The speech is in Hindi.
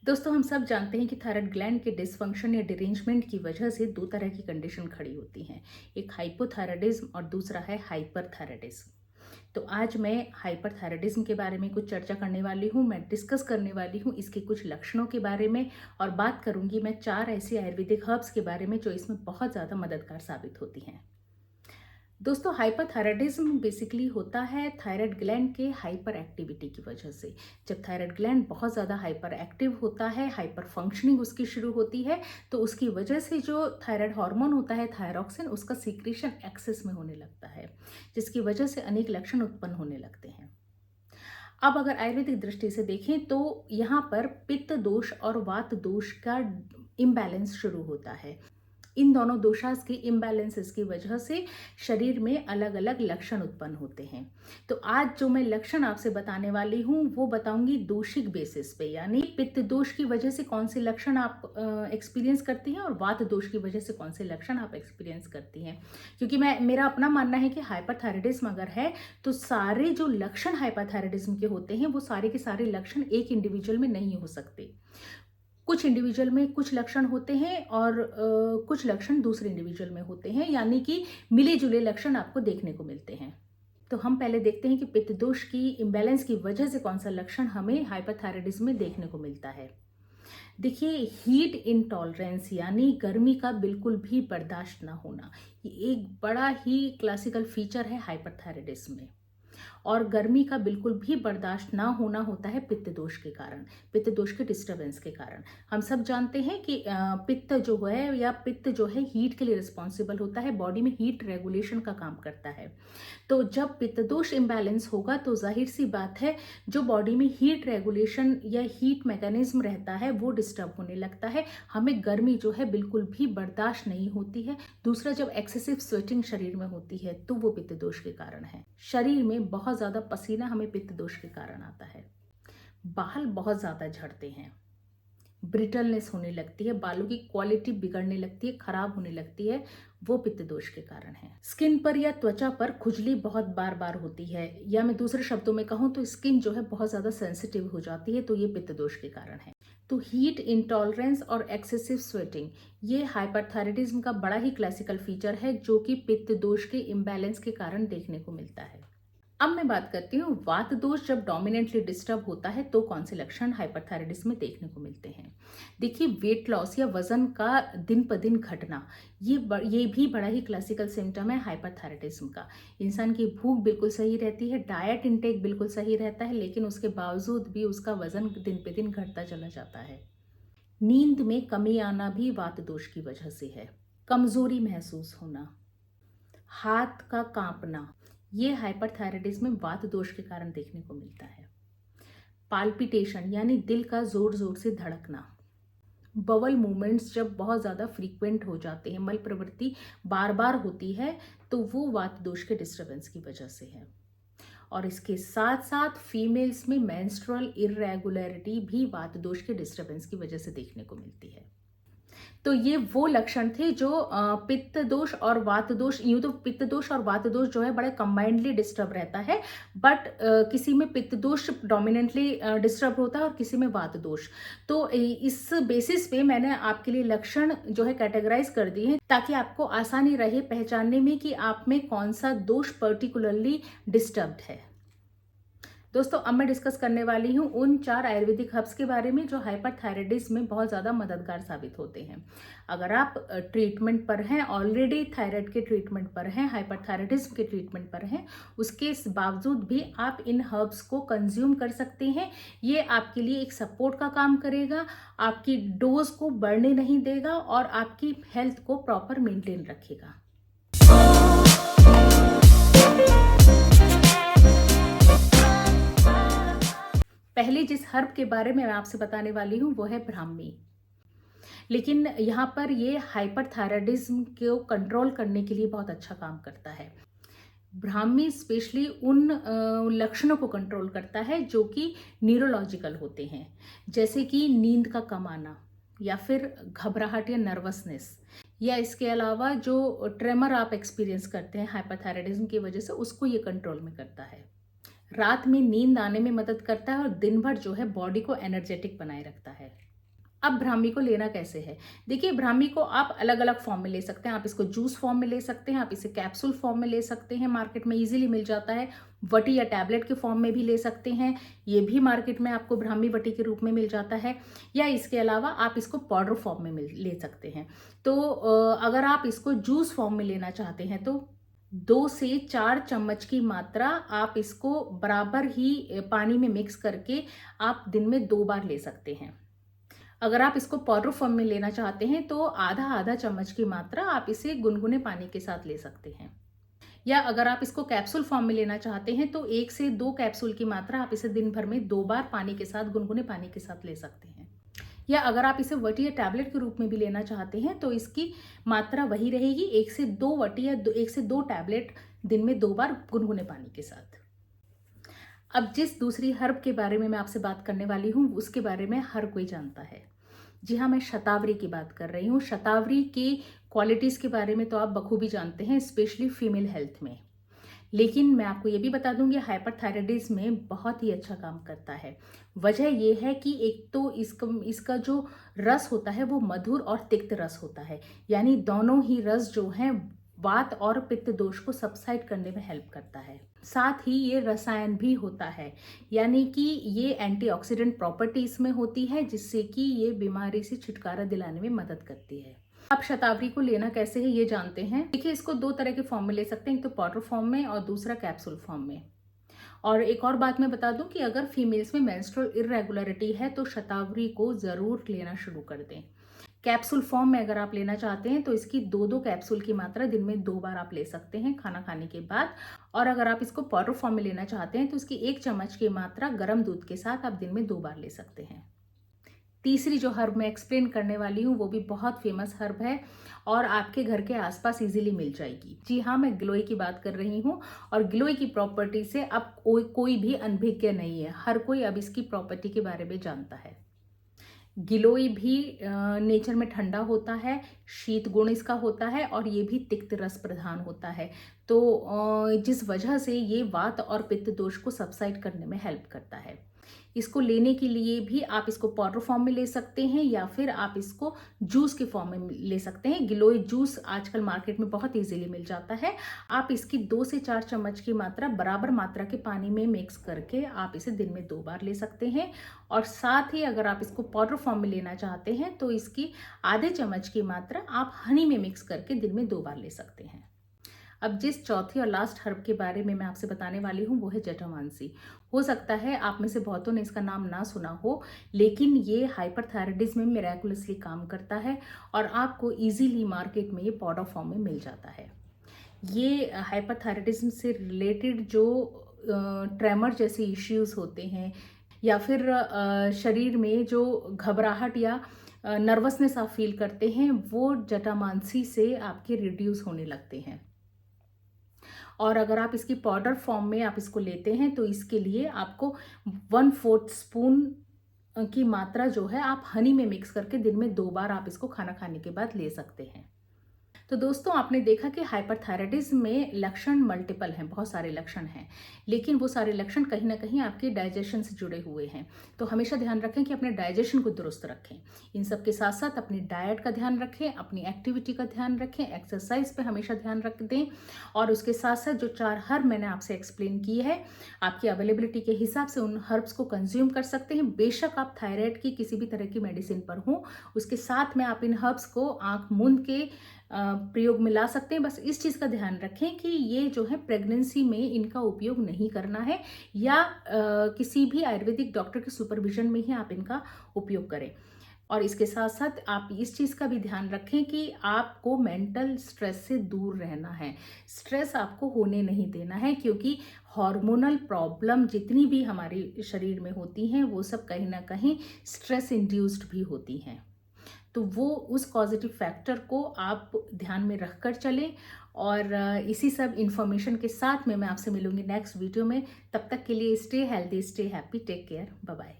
दोस्तों, हम सब जानते हैं कि थायराइड ग्लैंड के डिसफंक्शन या डिरेंजमेंट की वजह से दो तरह की कंडीशन खड़ी होती हैं। एक हाइपोथायराइडिज्म और दूसरा है हाइपरथायराइडिज्म। तो आज मैं हाइपरथायराइडिज्म के बारे में कुछ चर्चा करने वाली हूँ। मैं डिस्कस करने वाली हूँ इसके कुछ लक्षणों के बारे में, और बात करूँगी मैं 4 ऐसी आयुर्वेदिक हर्ब्स के बारे में जो इसमें बहुत ज़्यादा मददगार साबित होती हैं। दोस्तों, हाइपरथायराइडिज्म बेसिकली होता है थायराइड ग्लैंड के हाइपर एक्टिविटी की वजह से। जब थायराइड ग्लैंड बहुत ज़्यादा हाइपर एक्टिव होता है, हाइपर फंक्शनिंग उसकी शुरू होती है, तो उसकी वजह से जो थायराइड हार्मोन होता है थायरॉक्सिन, उसका सीक्रेशन एक्सेस में होने लगता है, जिसकी वजह से अनेक लक्षण उत्पन्न होने लगते हैं। अब अगर आयुर्वेदिक दृष्टि से देखें तो यहाँ पर पित्त दोष और वात दोष का इम्बैलेंस शुरू होता है। इन दोनों दोषास के इम्बैलेंसेस की वजह से शरीर में अलग अलग लक्षण उत्पन्न होते हैं। तो आज जो मैं लक्षण आपसे बताने वाली हूँ वो बताऊंगी दोषिक बेसिस पे, यानी पित्त दोष की वजह से कौन से लक्षण आप एक्सपीरियंस करती हैं और वात दोष की वजह से कौन से लक्षण आप एक्सपीरियंस करती हैं। क्योंकि मेरा अपना मानना है कि हाइपरथायराइडिज्म अगर है तो सारे जो लक्षण हाइपरथायराइडिज्म के होते हैं वो सारे के सारे लक्षण एक इंडिविजुअल में नहीं हो सकते। कुछ इंडिविजुअल में कुछ लक्षण होते हैं और कुछ लक्षण दूसरे इंडिविजुअल में होते हैं, यानी कि मिले जुले लक्षण आपको देखने को मिलते हैं। तो हम पहले देखते हैं कि पित्त दोष की इम्बैलेंस की वजह से कौन सा लक्षण हमें हाइपरथायराइडिज्म में देखने को मिलता है। देखिए, हीट इंटॉलरेंस यानी गर्मी का बिल्कुल भी बर्दाश्त ना होना, ये एक बड़ा ही क्लासिकल फीचर है हाइपरथायराइडिज्म में। और गर्मी का बिल्कुल भी बर्दाश्त ना होना होता है पित्त दोष के कारण, पित्त दोष के डिस्टर्बेंस के कारण। हम सब जानते हैं कि पित्त जो है या पित्त जो है हीट के लिए रिस्पॉन्सिबल होता है, बॉडी में हीट रेगुलेशन का काम करता है। तो जब पित्त दोष इम्बैलेंस होगा तो जाहिर सी बात है जो बॉडी में हीट रेगुलेशन या हीट मैकेनिज्म रहता है वो डिस्टर्ब होने लगता है। हमें गर्मी जो है बिल्कुल भी बर्दाश्त नहीं होती है। दूसरा, जब एक्सेसिव स्वेटिंग शरीर में होती है तो वो पित्त दोष के कारण है। शरीर में बहुत ज़्यादा पसीना हमें पित्त दोष के कारण आता है। बाल बहुत ज़्यादा झड़ते हैं, ब्रिटलनेस होने लगती है, बालों की क्वालिटी बिगड़ने लगती है, खराब होने लगती है, वो पित्त दोष के कारण है। स्किन पर या त्वचा पर खुजली बहुत बार बार होती है, या मैं दूसरे शब्दों में कहूँ तो स्किन जो है बहुत ज़्यादा सेंसिटिव हो जाती है, तो ये पित्त दोष के कारण है। तो हीट इंटॉलरेंस और एक्सेसिव स्वेटिंग ये हाइपरथायराइडिज्म का बड़ा ही क्लासिकल फीचर है जो कि पित्त दोष के इम्बैलेंस के कारण देखने को मिलता है। अब मैं बात करती हूँ वात दोष जब डोमिनेंटली डिस्टर्ब होता है तो कौन से लक्षण हाइपरथायराइडिज्म में देखने को मिलते हैं। देखिए, वेट लॉस या वजन का दिन पर दिन घटना, ये भी बड़ा ही क्लासिकल सिम्टम है हाइपरथायराइडिज्म का। इंसान की भूख बिल्कुल सही रहती है, डाइट इंटेक बिल्कुल सही रहता है, लेकिन उसके बावजूद भी उसका वजन दिन पे दिन घटता चला जाता है। नींद में कमी आना भी वात दोष की वजह से है। कमजोरी महसूस होना, हाथ का कांपना, ये हाइपरथायराइडिज्म में वात दोष के कारण देखने को मिलता है। पाल्पिटेशन यानी दिल का जोर जोर से धड़कना, बवल मूवमेंट्स जब बहुत ज़्यादा फ्रीक्वेंट हो जाते हैं, मल प्रवृत्ति बार बार होती है, तो वो वात दोष के डिस्टर्बेंस की वजह से है। और इसके साथ साथ फीमेल्स में मेंस्ट्रुअल इरेगुलरिटी भी वात दोष के डिस्टर्बेंस की वजह से देखने को मिलती है। तो ये वो लक्षण थे जो पित्त दोष और वात दोष, यूं तो पित्त दोष और वात दोष जो है बड़े कंबाइंडली डिस्टर्ब रहता है, बट किसी में पित्त दोष डोमिनेंटली डिस्टर्ब होता है और किसी में वात दोष। तो इस बेसिस पे मैंने आपके लिए लक्षण जो है कैटेगराइज कर दिए हैं ताकि आपको आसानी रहे पहचानने में कि आप में कौन सा दोष पर्टिकुलरली डिस्टर्ब्ड है। दोस्तों, अब मैं डिस्कस करने वाली हूँ उन 4 आयुर्वेदिक हर्ब्स के बारे में जो हाइपरथायराइडिज्म में बहुत ज़्यादा मददगार साबित होते हैं। अगर आप ट्रीटमेंट पर हैं, ऑलरेडी थायराइड के ट्रीटमेंट पर हैं, हाइपरथायराइडिज्म के ट्रीटमेंट पर हैं, उसके बावजूद भी आप इन हर्ब्स को कंज्यूम कर सकते हैं। ये आपके लिए एक सपोर्ट का काम करेगा, आपकी डोज को बढ़ने नहीं देगा और आपकी हेल्थ को प्रॉपर मेंटेन रखेगा। पहले जिस हर्ब के बारे में मैं आपसे बताने वाली हूँ वो है ब्राह्मी। लेकिन यहाँ पर ये हाइपरथायराइडिज्म को कंट्रोल करने के लिए बहुत अच्छा काम करता है। ब्राह्मी स्पेशली उन लक्षणों को कंट्रोल करता है जो कि न्यूरोलॉजिकल होते हैं, जैसे कि नींद का कम आना या फिर घबराहट या नर्वसनेस, या इसके अलावा जो ट्रेमर आप एक्सपीरियंस करते हैं हाइपरथायराइडिज्म की वजह से, उसको ये कंट्रोल में करता है। रात में नींद आने में मदद करता है और दिन भर जो है बॉडी को एनर्जेटिक बनाए रखता है। अब ब्राह्मी को लेना कैसे है? देखिए, ब्राह्मी को आप अलग अलग फॉर्म में ले सकते हैं। आप इसको जूस फॉर्म में ले सकते हैं, आप इसे कैप्सूल फॉर्म में ले सकते हैं, मार्केट में इजीली मिल जाता है। वटी या टैबलेट के फॉर्म में भी ले सकते हैं, ये भी मार्केट में आपको ब्राह्मी वटी के रूप में मिल जाता है। या इसके अलावा आप इसको पाउडर फॉर्म में ले सकते हैं। तो अगर आप इसको जूस फॉर्म में लेना चाहते हैं तो 2 से 4 चम्मच की मात्रा आप इसको बराबर ही पानी में मिक्स करके आप दिन में 2 बार ले सकते हैं। अगर आप इसको पाउडर फॉर्म में लेना चाहते हैं तो आधा आधा चम्मच की मात्रा आप इसे गुनगुने पानी के साथ ले सकते हैं। या अगर आप इसको कैप्सूल फॉर्म में लेना चाहते हैं तो 1 से 2 कैप्सूल की मात्रा आप इसे दिन भर में 2 बार पानी के साथ, गुनगुने पानी के साथ ले सकते हैं। या अगर आप इसे वटी या टैबलेट के रूप में भी लेना चाहते हैं तो इसकी मात्रा वही रहेगी, 1 से 2 वटी या 1 से 2 टैबलेट दिन में 2 बार गुनगुने पानी के साथ। अब जिस दूसरी हर्ब के बारे में मैं आपसे बात करने वाली हूँ उसके बारे में हर कोई जानता है। जी हाँ, मैं शतावरी की बात कर रही हूँ। शतावरी की क्वालिटीज़ के बारे में तो आप बखूबी जानते हैं, स्पेशली फीमेल हेल्थ में। लेकिन मैं आपको ये भी बता दूंगी, हाइपरथायराइडिज्म में बहुत ही अच्छा काम करता है। वजह यह है कि एक तो इसका जो रस होता है वो मधुर और तिक्त रस होता है, यानी दोनों ही रस जो हैं वात और पित्त दोष को सबसाइड करने में हेल्प करता है। साथ ही ये रसायन भी होता है, यानी कि ये एंटीऑक्सीडेंट प्रॉपर्टी इसमें होती है जिससे कि ये बीमारी से छुटकारा दिलाने में मदद करती है। अब शतावरी को लेना कैसे है ये जानते हैं। देखिए, इसको 2 तरह के फॉर्म में ले सकते हैं, एक तो पाउडर फॉर्म में और दूसरा कैप्सूल फॉर्म में। और एक और बात मैं बता दूं कि अगर फीमेल्स में मेंस्ट्रुअल इरेगुलरिटी है तो शतावरी को जरूर लेना शुरू कर दें। कैप्सूल फॉर्म में अगर आप लेना चाहते हैं तो इसकी 2-2 कैप्सूल की मात्रा दिन में 2 बार आप ले सकते हैं खाना खाने के बाद। और अगर आप इसको पाउडर फॉर्म में लेना चाहते हैं तो इसकी 1 चम्मच की मात्रा गर्म दूध के साथ आप दिन में 2 बार ले सकते हैं। तीसरी जो हर्ब मैं एक्सप्लेन करने वाली हूँ वो भी बहुत फेमस हर्ब है और आपके घर के आसपास इजीली मिल जाएगी। जी हाँ, मैं गिलोय की बात कर रही हूँ। और गिलोय की प्रॉपर्टी से अब कोई भी अनभिज्ञ नहीं है, हर कोई अब इसकी प्रॉपर्टी के बारे में जानता है। गिलोय भी नेचर में ठंडा होता है, शीत गुण इसका होता है और ये भी तिक्त रस प्रधान होता है। तो जिस वजह से ये वात और पित्त दोष को सबसाइड करने में हेल्प करता है। इसको लेने के लिए भी आप इसको पाउडर फॉर्म में ले सकते हैं या फिर आप इसको जूस के फॉर्म में ले सकते हैं। गिलोय जूस आजकल मार्केट में बहुत इजीली मिल जाता है। आप इसकी 2 से 4 चम्मच की मात्रा बराबर मात्रा के पानी में मिक्स करके आप इसे दिन में 2 बार ले सकते हैं। और साथ ही अगर आप इसको पाउडर फॉर्म में लेना चाहते हैं तो इसकी आधे चम्मच की मात्रा आप हनी में मिक्स करके दिन में 2 बार ले सकते हैं। अब जिस चौथी और लास्ट हर्ब के बारे में मैं आपसे बताने वाली हूँ वो है जटामांसी। हो सकता है आप में से बहुतों ने इसका नाम ना सुना हो, लेकिन ये हाइपरथायराइडिज्म में मिरेकुलसली काम करता है और आपको इजीली मार्केट में ये पाउडर फॉर्म में मिल जाता है। ये हाइपरथायराइडिज्म से रिलेटेड जो ट्रेमर जैसे इश्यूज होते हैं या फिर शरीर में जो घबराहट या नर्वसनेस आप फील करते हैं वो जटामांसी से आपके रिड्यूस होने लगते हैं। और अगर आप इसकी पाउडर फॉर्म में आप इसको लेते हैं तो इसके लिए आपको 1/4 स्पून की मात्रा जो है आप हनी में मिक्स करके दिन में 2 बार आप इसको खाना खाने के बाद ले सकते हैं। तो दोस्तों, आपने देखा कि हाइपरथायराइडिज्म में लक्षण मल्टीपल हैं, बहुत सारे लक्षण हैं, लेकिन वो सारे लक्षण कहीं ना कहीं आपके डाइजेशन से जुड़े हुए हैं। तो हमेशा ध्यान रखें कि अपने डाइजेशन को दुरुस्त रखें। इन सब के साथ साथ अपनी डाइट का ध्यान रखें, अपनी एक्टिविटी का ध्यान रखें, एक्सरसाइज पे हमेशा ध्यान रख दें। और उसके साथ साथ जो 4 हर्ब मैंने आपसे एक्सप्लेन की है, आपकी अवेलेबिलिटी के हिसाब से उन हर्ब्स को कंज्यूम कर सकते हैं। बेशक आप थायराइड की किसी भी तरह की मेडिसिन पर हों, उसके साथ में आप इन हर्ब्स को आंख मूंद के प्रयोग में ला सकते हैं। बस इस चीज़ का ध्यान रखें कि ये जो है प्रेगनेंसी में इनका उपयोग नहीं करना है या किसी भी आयुर्वेदिक डॉक्टर के सुपरविजन में ही आप इनका उपयोग करें। और इसके साथ साथ आप इस चीज़ का भी ध्यान रखें कि आपको मेंटल स्ट्रेस से दूर रहना है। स्ट्रेस आपको होने नहीं देना है, क्योंकि हार्मोनल प्रॉब्लम जितनी भी हमारे शरीर में होती हैं वो सब कहीं ना कहीं स्ट्रेस इंड्यूस्ड भी होती हैं। तो वो उस पॉजिटिव फैक्टर को आप ध्यान में रखकर चलें। और इसी सब इन्फॉर्मेशन के साथ में मैं आपसे मिलूंगी नेक्स्ट वीडियो में। तब तक के लिए stay healthy, stay happy, take care, bye bye.